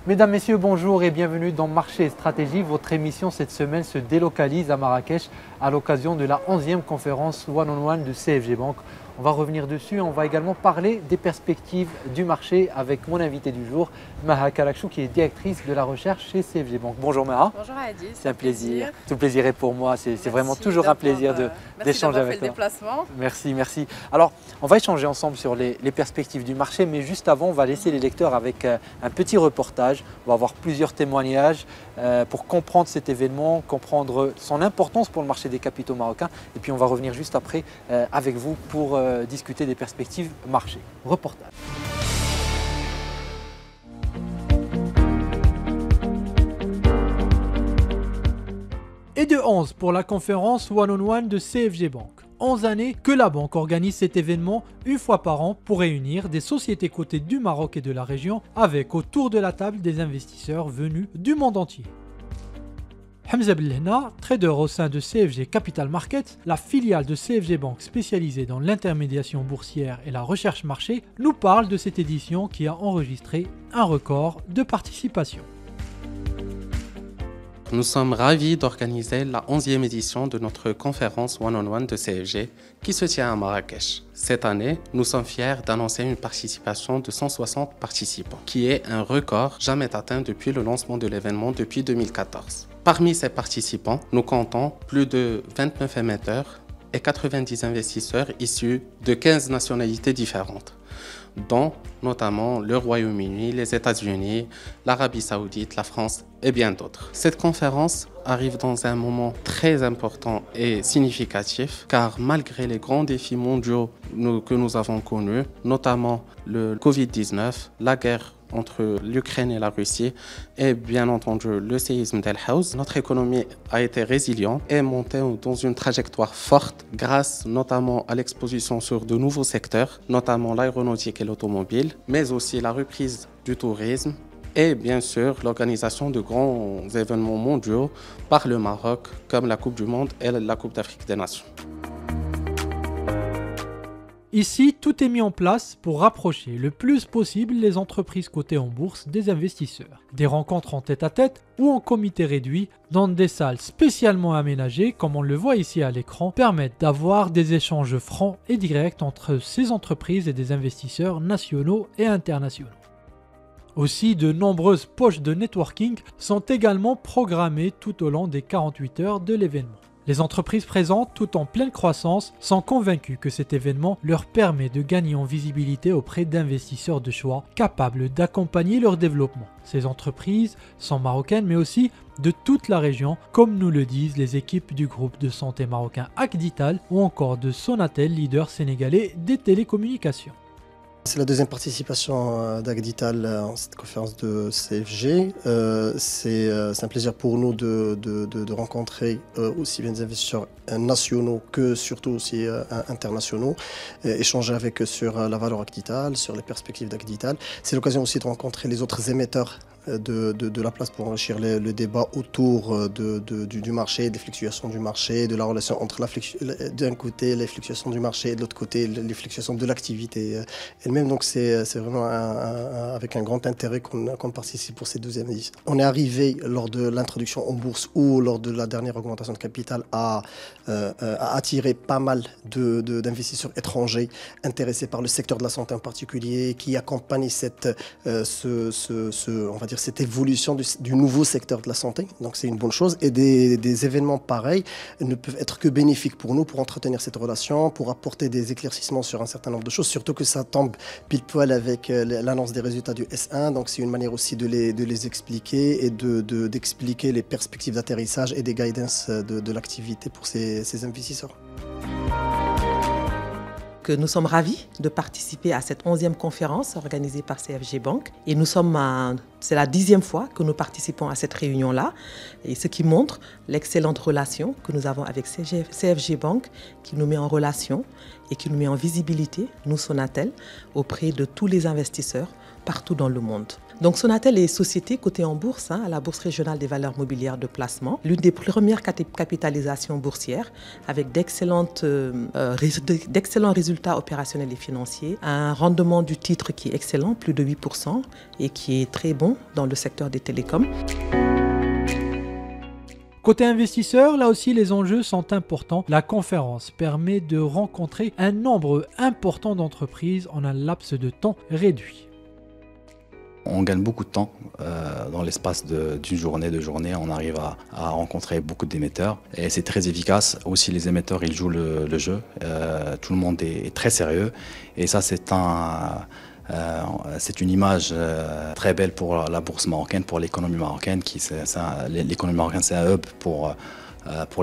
Mesdames, Messieurs, bonjour et bienvenue dans Marché et Stratégie. Votre émission cette semaine se délocalise à Marrakech à l'occasion de la 11e conférence One-on-One de CFG Bank. On va revenir dessus, on va également parler des perspectives du marché avec mon invité du jour, Maha Kalakchou, qui est directrice de la recherche chez CFG Bank. Bonjour Maha. Bonjour Adi. C'est un plaisir. Tout le plaisir est pour moi. C'est vraiment toujours un plaisir d'échanger avec toi. Merci d'avoir fait le déplacement. Merci, merci. Alors, on va échanger ensemble sur les perspectives du marché, mais juste avant, on va laisser les lecteurs avec un petit reportage. On va avoir plusieurs témoignages pour comprendre cet événement, comprendre son importance pour le marché des capitaux marocains. Et puis, on va revenir juste après avec vous pour discuter des perspectives marché. Reportage. Et de 11 pour la conférence One-on-One de CFG Bank. 11 années que la banque organise cet événement une fois par an pour réunir des sociétés cotées du Maroc et de la région avec autour de la table des investisseurs venus du monde entier. Hamza Belhna, trader au sein de CFG Capital Markets, la filiale de CFG Bank spécialisée dans l'intermédiation boursière et la recherche marché, nous parle de cette édition qui a enregistré un record de participation. Nous sommes ravis d'organiser la 11e édition de notre conférence One-on-One de CFG qui se tient à Marrakech. Cette année, nous sommes fiers d'annoncer une participation de 160 participants, qui est un record jamais atteint depuis le lancement de l'événement depuis 2014. Parmi ces participants, nous comptons plus de 29 émetteurs et 90 investisseurs issus de 15 nationalités différentes, dont notamment le Royaume-Uni, les États-Unis, l'Arabie Saoudite, la France et bien d'autres. Cette conférence arrive dans un moment très important et significatif car malgré les grands défis mondiaux que nous avons connus, notamment le Covid-19, la guerre entre l'Ukraine et la Russie et bien entendu le séisme d'El Haouz, notre économie a été résiliente et montée dans une trajectoire forte grâce notamment à l'exposition sur de nouveaux secteurs, notamment l'aéronautique et l'automobile, mais aussi la reprise du tourisme et bien sûr l'organisation de grands événements mondiaux par le Maroc comme la Coupe du Monde et la Coupe d'Afrique des Nations. Ici, tout est mis en place pour rapprocher le plus possible les entreprises cotées en bourse des investisseurs. Des rencontres en tête-à-tête ou en comité réduit dans des salles spécialement aménagées, comme on le voit ici à l'écran, permettent d'avoir des échanges francs et directs entre ces entreprises et des investisseurs nationaux et internationaux. Aussi, de nombreuses poches de networking sont également programmées tout au long des 48 heures de l'événement. Les entreprises présentes, tout en pleine croissance, sont convaincues que cet événement leur permet de gagner en visibilité auprès d'investisseurs de choix capables d'accompagner leur développement. Ces entreprises sont marocaines mais aussi de toute la région, comme nous le disent les équipes du groupe de santé marocain Acdital ou encore de Sonatel, leader sénégalais des télécommunications. C'est la deuxième participation d'Acdital en cette conférence de CFG. C'est un plaisir pour nous de rencontrer aussi bien des investisseurs nationaux que surtout aussi internationaux, échanger avec eux sur la valeur Acdital, sur les perspectives d'Acdital. C'est l'occasion aussi de rencontrer les autres émetteurs de la place pour enrichir le débat autour du marché, des fluctuations du marché, de la relation entre d'un côté les fluctuations du marché et de l'autre côté les fluctuations de l'activité elle-même. Donc c'est vraiment avec un grand intérêt qu'on participe pour cette deuxième édition. On est arrivé lors de l'introduction en bourse ou lors de la dernière augmentation de capital à attirer pas mal d'investisseurs étrangers intéressés par le secteur de la santé en particulier, qui accompagnent on va dire cette évolution du nouveau secteur de la santé. Donc c'est une bonne chose et des événements pareils ne peuvent être que bénéfiques pour nous pour entretenir cette relation, pour apporter des éclaircissements sur un certain nombre de choses, surtout que ça tombe pile poil avec l'annonce des résultats du S1. Donc c'est une manière aussi de les expliquer et d'expliquer les perspectives d'atterrissage et des guidances de l'activité pour ces investisseurs. Nous sommes ravis de participer à cette 11e conférence organisée par CFG Bank. Et c'est la 10e fois que nous participons à cette réunion-là. Et ce qui montre l'excellente relation que nous avons avec CFG Bank, qui nous met en relation et qui nous met en visibilité, nous Sonatel, auprès de tous les investisseurs partout dans le monde. Donc Sonatel est société cotée en bourse à la Bourse régionale des valeurs mobilières de placement, l'une des premières capitalisations boursières avec d'excellents résultats opérationnels et financiers, un rendement du titre qui est excellent, plus de 8%, et qui est très bon dans le secteur des télécoms. Côté investisseurs, là aussi les enjeux sont importants. La conférence permet de rencontrer un nombre important d'entreprises en un laps de temps réduit. On gagne beaucoup de temps dans l'espace d'une journée, 2 journées. On arrive à rencontrer beaucoup d'émetteurs et c'est très efficace. Aussi, les émetteurs, ils jouent le jeu. Tout le monde est très sérieux et ça, c'est une image très belle pour la bourse marocaine, pour l'économie marocaine. L'économie marocaine, c'est un hub pour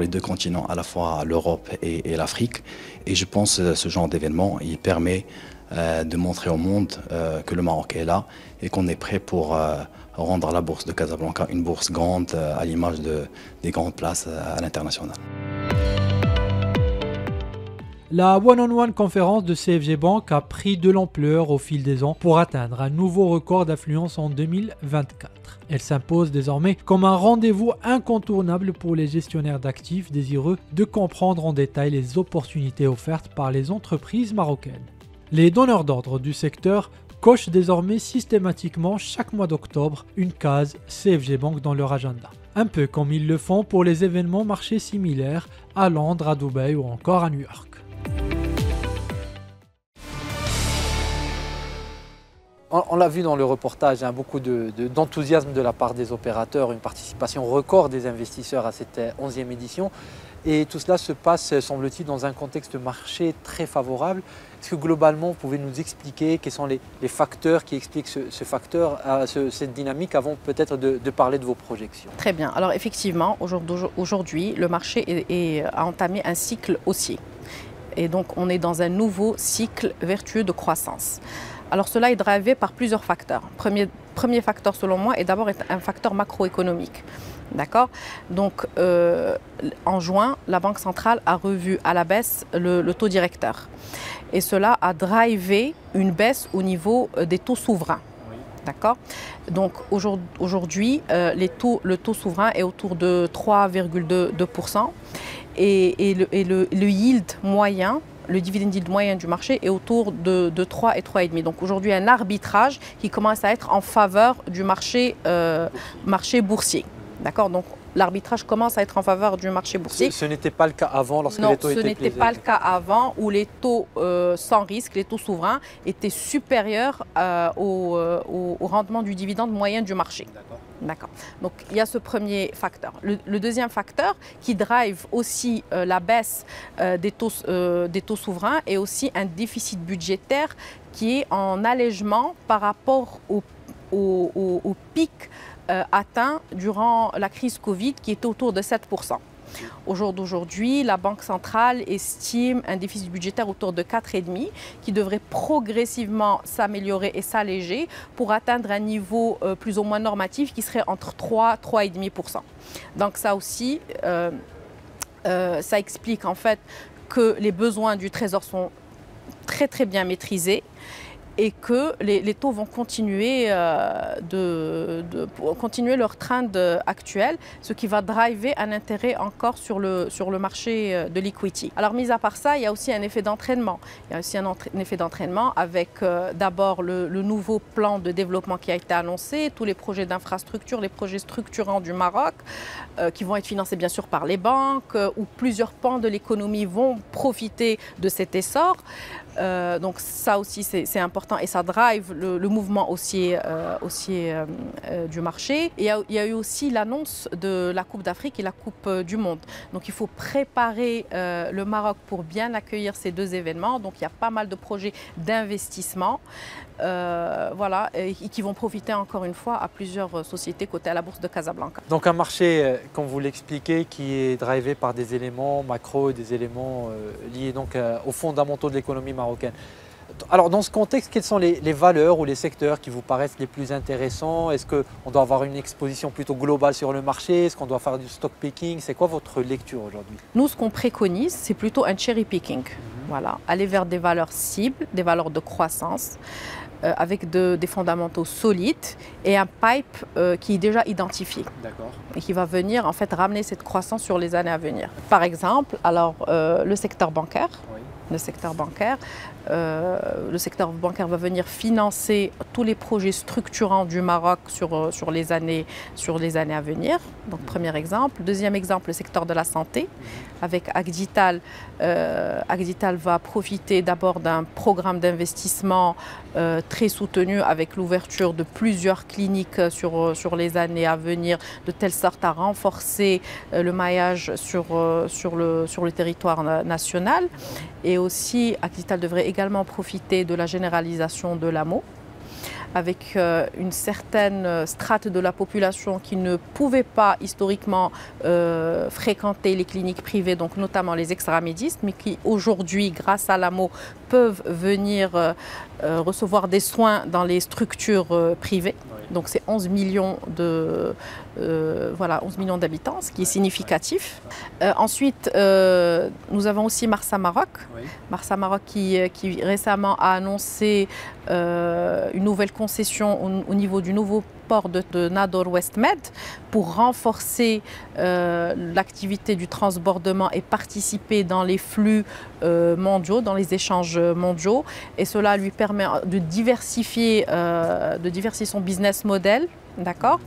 les 2 continents, à la fois l'Europe et l'Afrique. Et je pense que ce genre d'événement, il permet de montrer au monde que le Maroc est là et qu'on est prêt pour rendre la bourse de Casablanca une bourse grande à l'image des grandes places à l'international. La One-on-One conférence de CFG Bank a pris de l'ampleur au fil des ans pour atteindre un nouveau record d'affluence en 2024. Elle s'impose désormais comme un rendez-vous incontournable pour les gestionnaires d'actifs désireux de comprendre en détail les opportunités offertes par les entreprises marocaines. Les donneurs d'ordre du secteur cochent désormais systématiquement chaque mois d'octobre une case CFG Bank dans leur agenda. Un peu comme ils le font pour les événements marchés similaires à Londres, à Dubaï ou encore à New York. On l'a vu dans le reportage, beaucoup d'enthousiasme de la part des opérateurs, une participation record des investisseurs à cette 11e édition. Et tout cela se passe, semble-t-il, dans un contexte de marché très favorable. Est-ce que globalement, vous pouvez nous expliquer quels sont les facteurs qui expliquent cette dynamique avant peut-être de parler de vos projections? Très bien. Alors effectivement, aujourd'hui, le marché a entamé un cycle haussier. Et donc, on est dans un nouveau cycle vertueux de croissance. Alors cela est drivé par plusieurs facteurs. Premier facteur selon moi est d'abord un facteur macroéconomique. D'accord? Donc en juin, la Banque centrale a revu à la baisse le taux directeur. Et cela a drivé une baisse au niveau des taux souverains. D'accord? Donc aujourd'hui, le taux souverain est autour de 3,2% et le yield moyen, le dividend yield moyen du marché est autour de 3 et 3,5. Donc aujourd'hui, un arbitrage qui commence à être en faveur du marché boursier. D'accord? Donc l'arbitrage commence à être en faveur du marché boursier. Ce n'était pas le cas avant lorsque les taux étaient plus élevés. Non, ce n'était pas le cas avant où les taux sans risque, les taux souverains, étaient supérieurs au rendement du dividende moyen du marché. D'accord. Donc il y a ce premier facteur. Le deuxième facteur qui drive aussi la baisse des taux souverains est aussi un déficit budgétaire qui est en allègement par rapport au pic atteint durant la crise Covid qui était autour de 7%. Au jour d'aujourd'hui, la Banque centrale estime un déficit budgétaire autour de 4,5 qui devrait progressivement s'améliorer et s'alléger pour atteindre un niveau plus ou moins normatif qui serait entre 3 et 3,5%. Donc ça aussi, ça explique en fait que les besoins du Trésor sont très très bien maîtrisés et que les taux vont continuer, continuer leur trend actuel, ce qui va driver un intérêt encore sur le marché de l'equity. Alors, mis à part ça, il y a aussi un effet d'entraînement. Il y a aussi un effet d'entraînement avec d'abord le nouveau plan de développement qui a été annoncé, tous les projets d'infrastructure, les projets structurants du Maroc, qui vont être financés bien sûr par les banques, où plusieurs pans de l'économie vont profiter de cet essor. Donc ça aussi c'est important et ça drive le mouvement haussier du marché. Et il y a eu aussi l'annonce de la Coupe d'Afrique et la Coupe du Monde. Donc il faut préparer le Maroc pour bien accueillir ces deux événements. Donc il y a pas mal de projets d'investissement voilà, et qui vont profiter encore une fois à plusieurs sociétés cotées à la Bourse de Casablanca. Donc un marché, comme vous l'expliquez, qui est drivé par des éléments macro et des éléments liés donc aux fondamentaux de l'économie marocaine. Alors dans ce contexte, quelles sont les valeurs ou les secteurs qui vous paraissent les plus intéressants? Est-ce qu'on doit avoir une exposition plutôt globale sur le marché? Est-ce qu'on doit faire du stock picking? C'est quoi votre lecture aujourd'hui? Nous, ce qu'on préconise, c'est plutôt un cherry picking. Voilà, aller vers des valeurs cibles, des valeurs de croissance, avec des fondamentaux solides et un pipe qui est déjà identifié. D'accord. Et qui va venir en fait ramener cette croissance sur les années à venir. Par exemple, alors le secteur bancaire. Oui. Le secteur bancaire va venir financer tous les projets structurants du Maroc sur les années à venir. Donc, premier exemple. Deuxième exemple, le secteur de la santé. Avec Agdital, Agdital va profiter d'abord d'un programme d'investissement très soutenu avec l'ouverture de plusieurs cliniques sur les années à venir, de telle sorte à renforcer le maillage sur le territoire national. Et aussi, Agdital devrait également profiter de la généralisation de l'AMO, avec une certaine strate de la population qui ne pouvait pas historiquement fréquenter les cliniques privées, donc notamment les extramédistes, mais qui aujourd'hui, grâce à l'AMO, peuvent venir recevoir des soins dans les structures privées. Donc c'est 11 millions d'habitants, ce qui est significatif. Ensuite, nous avons aussi Marsa Maroc. Oui. Marsa Maroc qui récemment a annoncé une nouvelle concession au niveau du nouveau port de Nador West Med pour renforcer l'activité du transbordement et participer dans les flux mondiaux, dans les échanges mondiaux. Et cela lui permet de diversifier son business model. D'accord ?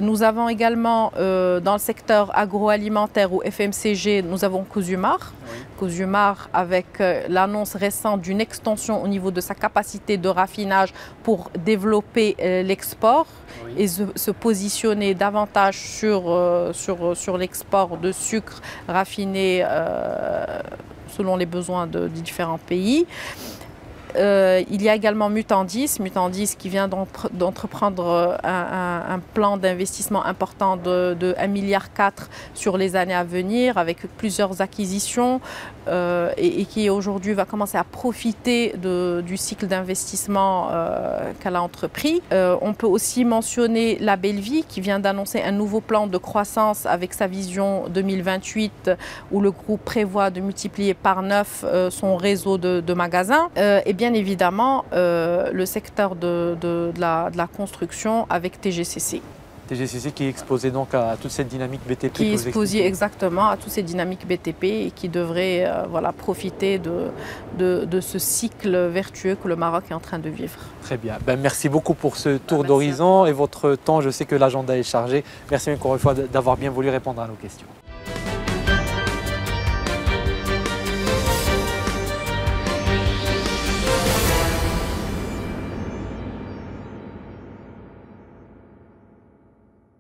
Nous avons également dans le secteur agroalimentaire ou FMCG, nous avons Cosumar. Oui. Cosumar avec l'annonce récente d'une extension au niveau de sa capacité de raffinage pour développer l'export. Oui. Et se positionner davantage sur l'export de sucre raffiné selon les besoins des différents pays. Il y a également Mutandis qui vient d'entreprendre un plan d'investissement important de 1,4 milliard sur les années à venir avec plusieurs acquisitions et qui aujourd'hui va commencer à profiter du cycle d'investissement qu'elle a entrepris. On peut aussi mentionner La Belle Vie qui vient d'annoncer un nouveau plan de croissance avec sa vision 2028 où le groupe prévoit de multiplier par 9 son réseau de magasins. Et bien évidemment le secteur de la construction avec TGCC. TGCC qui est exposé donc à toute cette dynamique BTP. Qui est exposé exactement à toutes ces dynamiques BTP et qui devrait profiter de ce cycle vertueux que le Maroc est en train de vivre. Très bien. Merci beaucoup pour ce tour d'horizon et votre temps. Je sais que l'agenda est chargé. Merci encore une fois d'avoir bien voulu répondre à nos questions.